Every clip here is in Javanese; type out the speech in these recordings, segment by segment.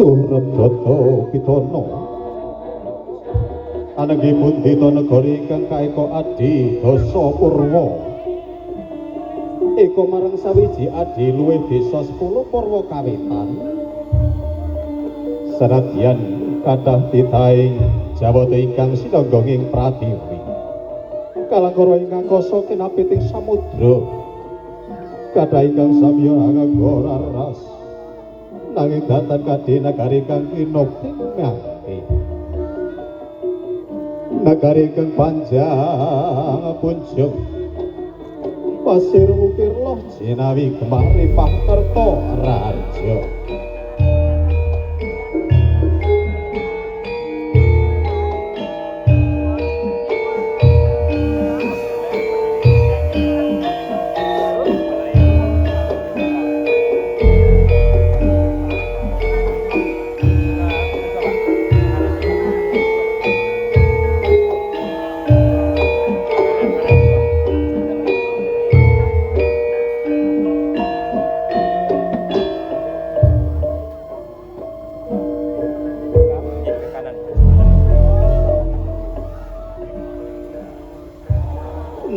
Surabaya Pitono anangipun dita negari ingkang kaeka adi Dasa Purwa Eko marang sawiji adi luwih desa 10 Parwa kawitan. Senadyan kathah titaing Jawata ingkang sinangga ing Pratiwi. Kalangkara ingkang kasa kinapiting samudra. Kathah ingkang samya angagara ras. Nanging datan kadhe nagari kang kinopting ngati. Nagari kang panjang punjung. Pasir ukir loh jinawi kemari Pakerto Raja.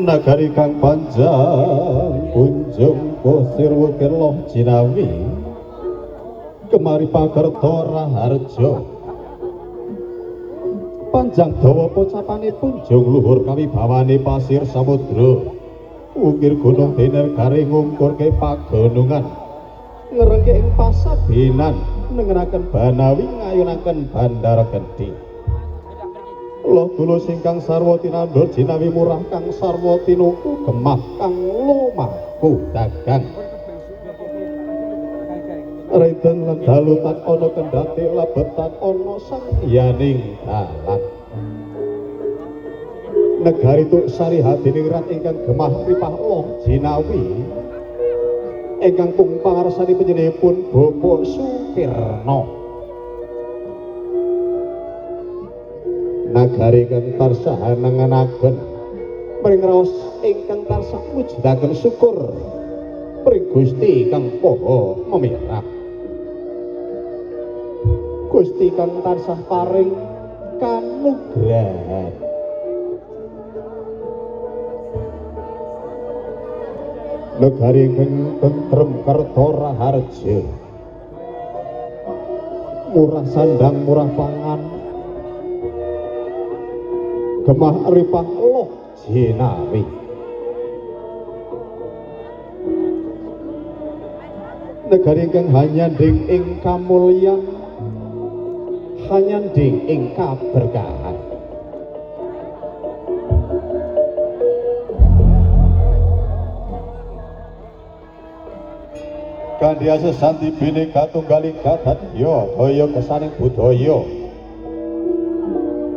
Nagari kang panjang punjung pasir wukir loh jinawi kemari Pakerto Raharja. Panjang dawa pocapane punjung luhur kawibawane pasir samudra ukir gunung dener garing ngungkurke pagunungan ngerengke ing pasabenan nengenaken banawi ngayunaken Bandara Gedhe. Loh tulus ingkang sarwa tinandha jinawi murah kang sarwa tinuku gemah kang lumaku dagang. Renten lan dalutan ana kendhate lebetan ana sangyaning dalan. Negari tuk sari hadining rat ingkang gemah ripah loh jinawi ingkang pung pangarsani panjenenganipun Bapak Sukirna. Nagari kang tansah nengenaken mring raos ingkang tansah mujudaken syukur mring Gusti kang Maha Memirah. Gusti kang tansah paring kanugrahan. Negari kang tentrem Kerto Raharja. Murah sandang murah pangan. Gemah ripah loh jinawi. Negari ingkang hanyanding ing kamulyan, hanyanding ing kaberkahan. Kandya sesanti bineka tunggaling gadadya daya kesaning budaya.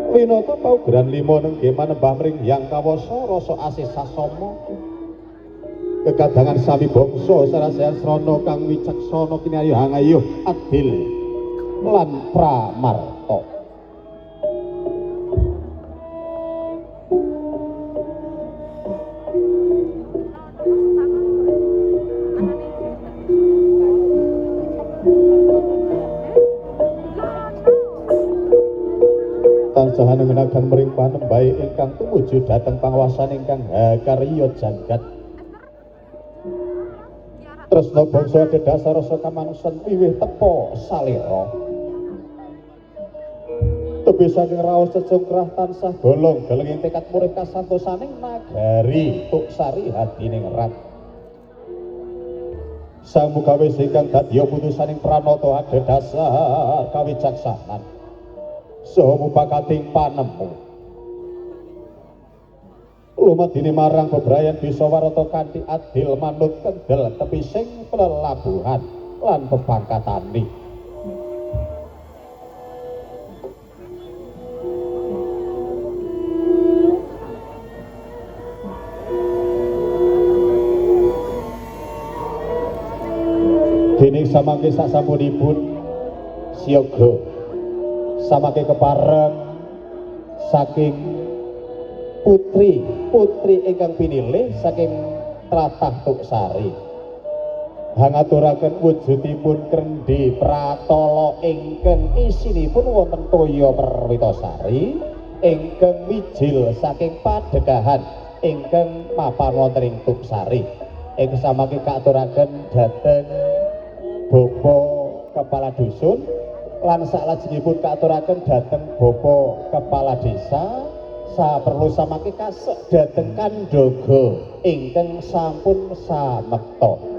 Winata paugeran 5 nenggih manembah mring Hyang Kawasa rasa asih sasama. Kekadangan sami bangsa sarasehan srana kang wicaksana kinayuh hangayuh adil lan pramarta. Tansah nengenaken mring panembahe ingkang tumuju dhateng pangawasan ingkang karya jagat. Tresna bangsa adhedhasar rasa kamanungsan wiwih tepa salira. Tebih saking raos cecungkrah tansah bolong gelenging tekad murid kasantosaning nagari Tuksari hadining rat. Sang mugawis ingkang dadya putusaning pranata adhedhasar kawicaksanan. Saha mupakating panemu. Lumadine marang bebrayan bisa warata kanthi adil manut kendel tepising pelelabuhan lan pepangkatane. Dening samangke sasampunipun siyaga samangke kepareng saking putri ingkang pinilih saking tlatah Tuksari. Hangaturaken wujudipun Krendhi Pratala ingkang isinipun wonten toya Perwitasari ingkang mijil saking padegahan ingkang mapan wonten ing Tuksari. ing samangke katuraken dhateng Bapak Kepala Dusun lan salajengipun katuraken dhateng Bapak Kepala Desa saperlu samangke kasek dhateng Kandaga ingkang sampun samekta.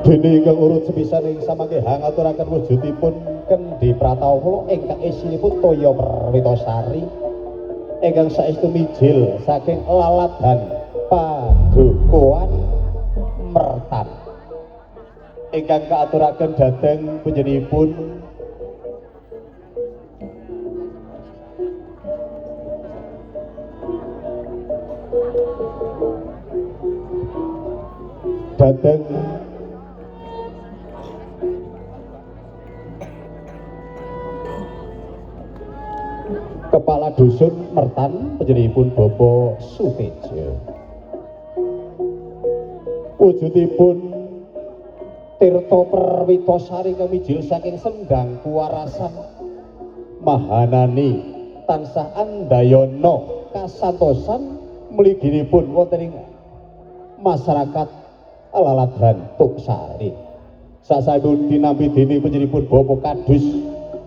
Dene ingkang urut sepisan ing samangke hangaturaken wujudipun Kendhi Pratawa ingkang isinipun toya Perwitasari ingkang saestu mijil saking laladan Padukuhan Mertan ingkang kaaturaken dhateng panjenenganipun dhateng Kepala Dusun Mertan panjenenganipun Bapak Sutejo. Wujudipun Tirta Perwitasari kang mijil saking Sendang Kuwarasan Mahanani tansah andayana kasantosan mliginipun wonten ing masyarakat Laladan Tuksari. Sasampun dinampi dening panjenenganipun Bapak Kadus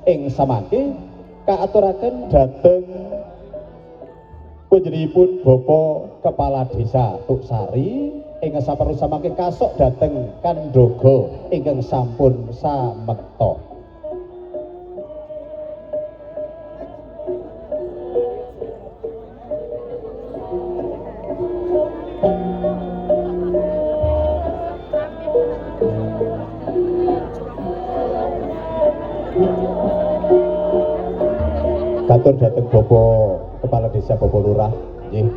ing samangke kaaturaken dhateng panjenenganipun Bapak Kepala Desa Tuksari ingkang saperlu samangke kasok dhateng Kandaga ingkang sampun samekta. Katur dhateng Bapak Kepala Desa Bapak Lurah nggih.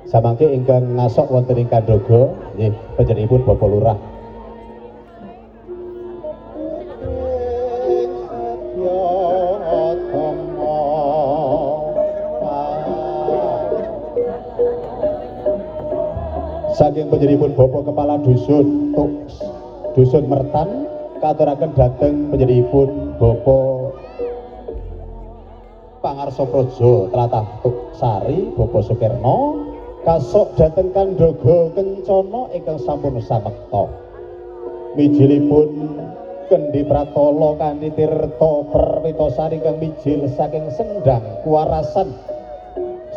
Samangke ingkang ngasok wonten ing Kandaga nggih panjenenganipun Bapak Lurah. Saking panjenenganipun Bapak Kepala Dusun Dusun Mertan katuraken dhateng panjenenganipun Bapak Pangarsa Praja Tlatah Tuksari Bapak Sukirna kasok dhateng Kandaga Kencana ingkang sampun samekta. Mijilipun Kendhi Pratala kanthi Tirta Perwitasari kang mijil saking Sendang Kuwarasan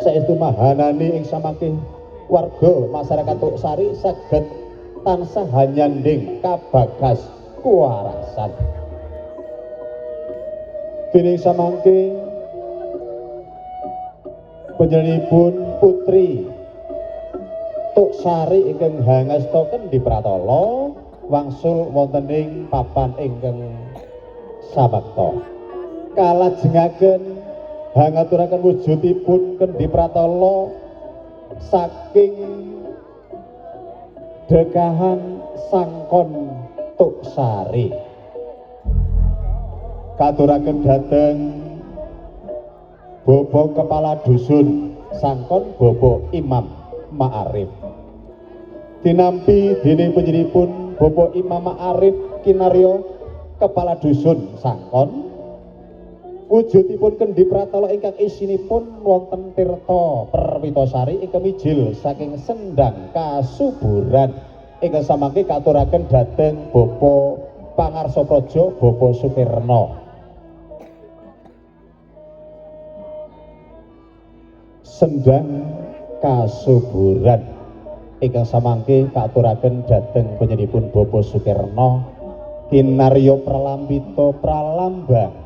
saestu mahanani ing samangke warga masyarakat Tuksari saged tansah hanyanding kabagas kuwarasan. Dening samangke panjenenganipun putri Tuksari ingkang hangasta Kendhi Pratala wangsul wonten ing papan ingkang samekta. Kalajengaken hangaturaken wujudipun Kendhi Pratala saking Dekahan Sangkon Tuksari. Katuraken dhateng Bapak Kepala Dusun Sangkon Bapak Imam Ma'arif. Dinampi dening panjenenganipun Bapak Imam Ma'arif kinarya Kepala Dusun Sangkon. Wujudipun Kendhi Pratala ingkang isinipun wonten Tirta Perwitasari ingkang mijil saking Sendang Kasuburan ingkang samangke katuraken dhateng Bapak Pangarsa Praja Bapak Sukirna. Sendang Kasuburan ingkang samangke katuraken dhateng panjenenganipun Bapak Sukirna kinarya pralambita pralambang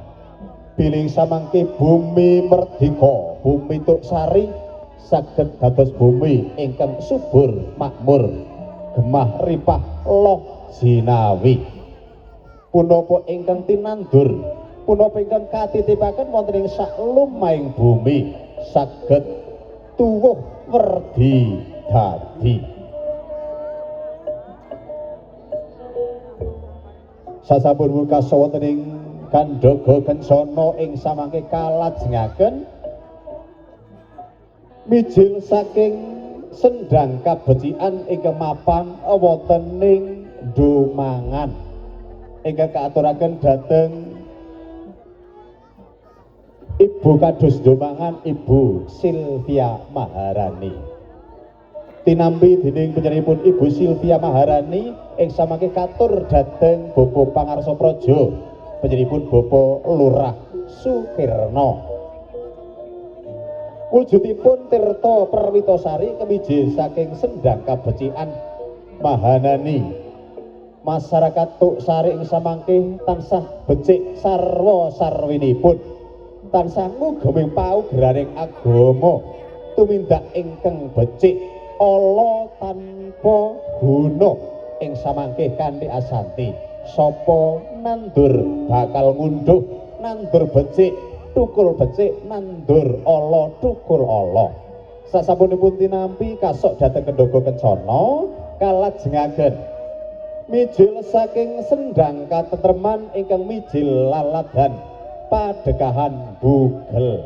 piling samangke bumi merdika, bumi Tuksari saged dados bumi ingkang subur makmur, gemah ripah loh jinawi. Punapa ingkang tinandur, punapa ingkang katitipaken wonten ing saklumahing bumi saged tuwuh werdi dadi. Sasampun mungkas wonten ing Kandaga Kencana ing samangke kalajengaken mijil saking sendang kabecikan ingkang mapan wonten ing Dumangan ingkang kaaturaken dhateng Ibu kados Dumangan Ibu Silvia Maharani. Tinampi dening panjenenganipun Ibu Silvia Maharani ing samangke katur dhateng Bapak Pangarsa Praja panjenenganipun Bapak Lurah Sukirna. Wujudipun Tirta Perwitasari kemijil saking sendang kabecikan Mahanani. Masyarakat Tuksari ing samangke tansah becik sarwa sarwinipun, tansah ngugemi paugeраning agama tumindak ingkang becik ala tanpa guna ing samangke kanthi asanti sapa nandur bakal ngunduh nandur becik tukul becik nandur ala tukul ala. Sasampunipun tinampi kasok dhateng Kendhaga Kencana kalajengaken mijil saking sendang katentreman ingkang mijil laladan padekahan bugel.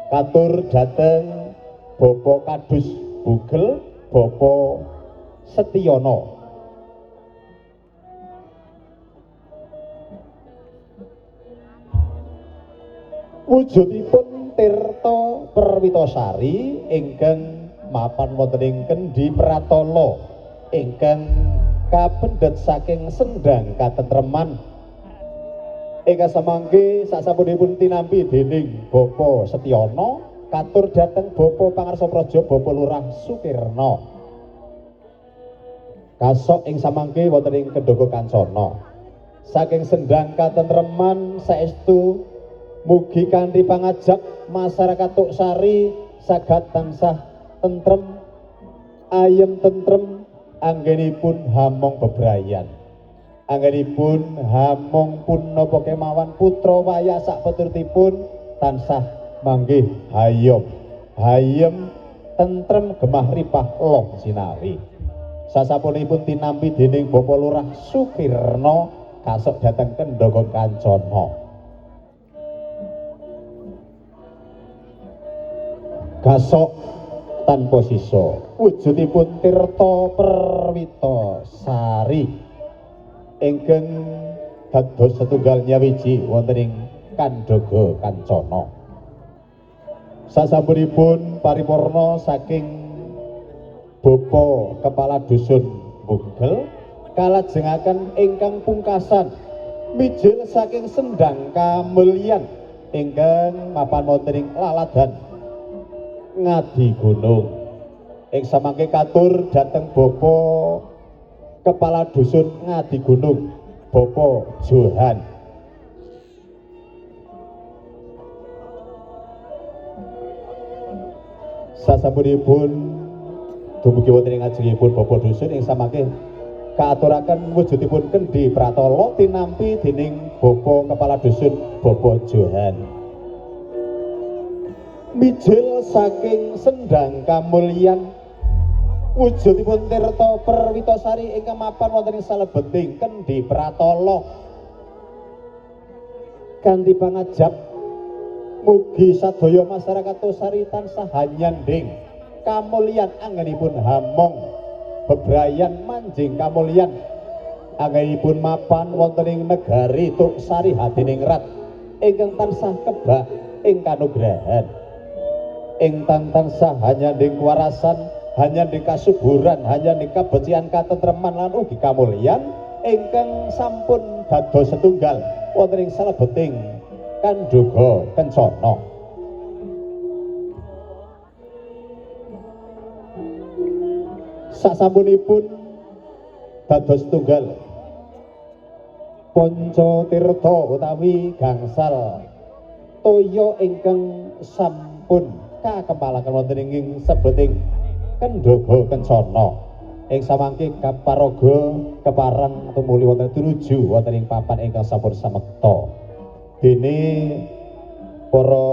Katur dhateng Bapak Kadus Bugel Bapak Setiono. Wujudipun Tirta Perwitasari ingkang mapan wonten ing Kendi Pratala ingkang kapendhet saking sendang katentreman ingkang samangke sasampunipun tinampi dening Bapak Setiono katur dhateng Bapak Pangarsa Praja Bapak Lurah Sukirna. Kasok ing samangke wonten ing Kendhaga Kancana saking sendang katentreman saestu mugi kanthi pangajap masyarakat Tuksari saged tansah tentrem ayem tentrem anggenipun hamong bebrayan anggenipun hamong punapa kemawan putra wayah sak peturutipun tansah manggih hayom hayem tentrem gemah ripah loh sinawi. Sasampunipun tinampi dening Bapak Lurah Sukirna kasok dhateng Kendhaga Kancana. Kasok tanpa sisa wujudipun Tirta Perwitasari ingkang dados setunggal nyawiji wonten ing Kendhaga Kancana. Sasampunipun paripurna saking Bapak Kepala Dusun Bugel kalajengaken ingkang pungkasan mijil saking sendang kamulyan ingkang mapan wonten ing laladan Ngadi Gunung ing samangke katur dhateng Bapak Kepala Dusun Ngadi Gunung Bapak Johan. Sasampunipun dumugi wonten ing ajengipun Bapak Dusun ing samangke kaaturaken wujudipun Kendi Pratala tinampi dening Bapak Kepala Dusun Bapak Johan. Mijil saking sendang kamulyan wujudipun Tirta Perwitasari ingkang mapan wonten ing salebeting Kendi Pratala kanthi pangajap mugi sadaya masyarakat Tuksari tansah hanyanding kamulyan anggenipun hamong bebrayan manjing kamulyan anggenipun mapan wonten ing negari Tuksari Hadiningrat ingkang tansah kebak ing kanugrahan ingkang tansah hanyanding kewarasan hanyanding kasuburan hanyanding kabecikan katentreman lan ugi kamulyan ingkang sampun dados setunggal wonten ing salebeting Kendhaga Kencana. Sasampunipun dados setunggal Panca Tirta utawi gangsal toya ingkang sampun kakempalaken wonten ing sebeting Kendhaga Kencana ing samangke kaparaga kepareng tumuli wonten tumuju wonten ing papan ingkang sampun samekta dene para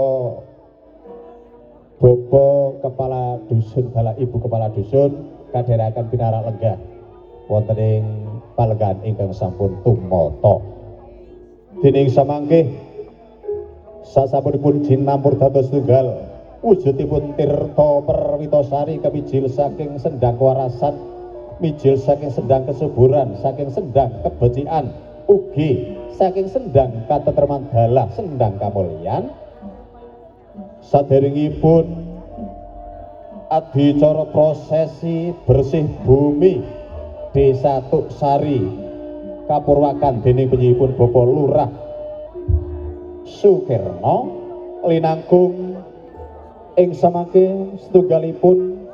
Bapak Kepala Dusun bala Ibu Kepala Dusun kadheraken pinarak lenggah wonten ing palenggan ingkang sampun tumata dene ing samangke sasampunipun jinamur dados tunggal wujudipun Tirta Perwitasari kemijil saking sendang kewarasan, mijil saking sendang kesuburan, saking sendang kebecikan, ugi saking sendang katetreman dalah, sendang kamulyan. Saderengipun adicara prosesi bersih bumi Desa Tuksari kapurwakan dening penyipun Bapak Lurah Sukirno linangkung ing samangke setunggalipun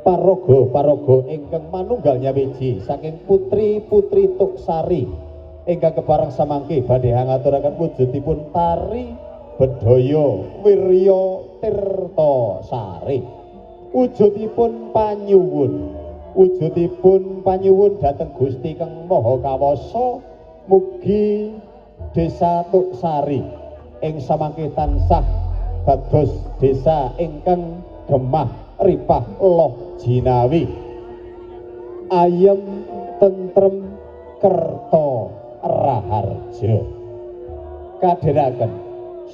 paraga ingkang manunggal nyawiji saking putri-putri Tuksari ingkang kepareng samangke badhe ngaturaken wujudipun tari bedhaya wirya tirta sari, wujudipun panyuwun dhateng Gusti Kang Maha Kawasa mugi Desa Tuksari ing samangke tansah dados desa ingkang gemah ripah loh jinawi ayem tentrem kerta raharja. Kadhiraken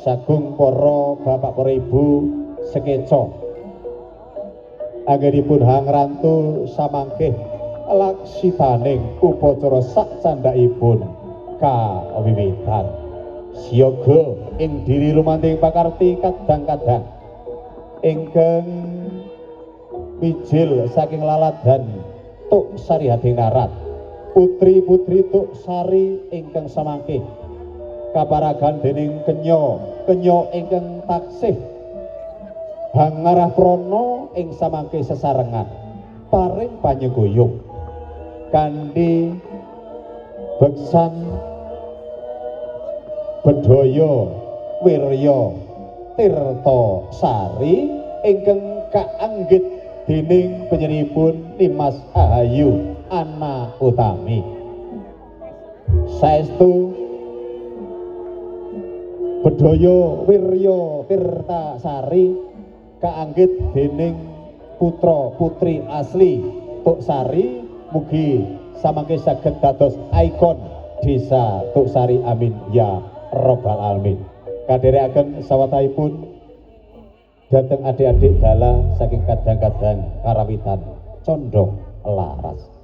sagung para bapak para ibu sekeca anggenipun hangrantu samangke laksitaning upacara sak candhaipun kawiwitan siyaga ing diri rumanting pakarti kadang-kadang ingkang mijil saking laladan Tuksari Hadingnarat putri-putri Tuksari ingkang samangke kaparagan dening kenya ingkang taksih hangarah prana ing samangke sesarengan paring panyeguyung kanthi beksan bedhaya wirya tirta sari ingkang kaanggit dening penyeripun Nimas Ahayu Ana Utami saestu bedhaya wirya tirta sari kaanggit dening putra putri asli Tuksari mugi samangke saged dados ikon Desa Tuksari amin ya Rabbal alamin. Kadherekaken sawetahipun dhateng adik-adik dala saking kadang-kadang karawitan condong laras.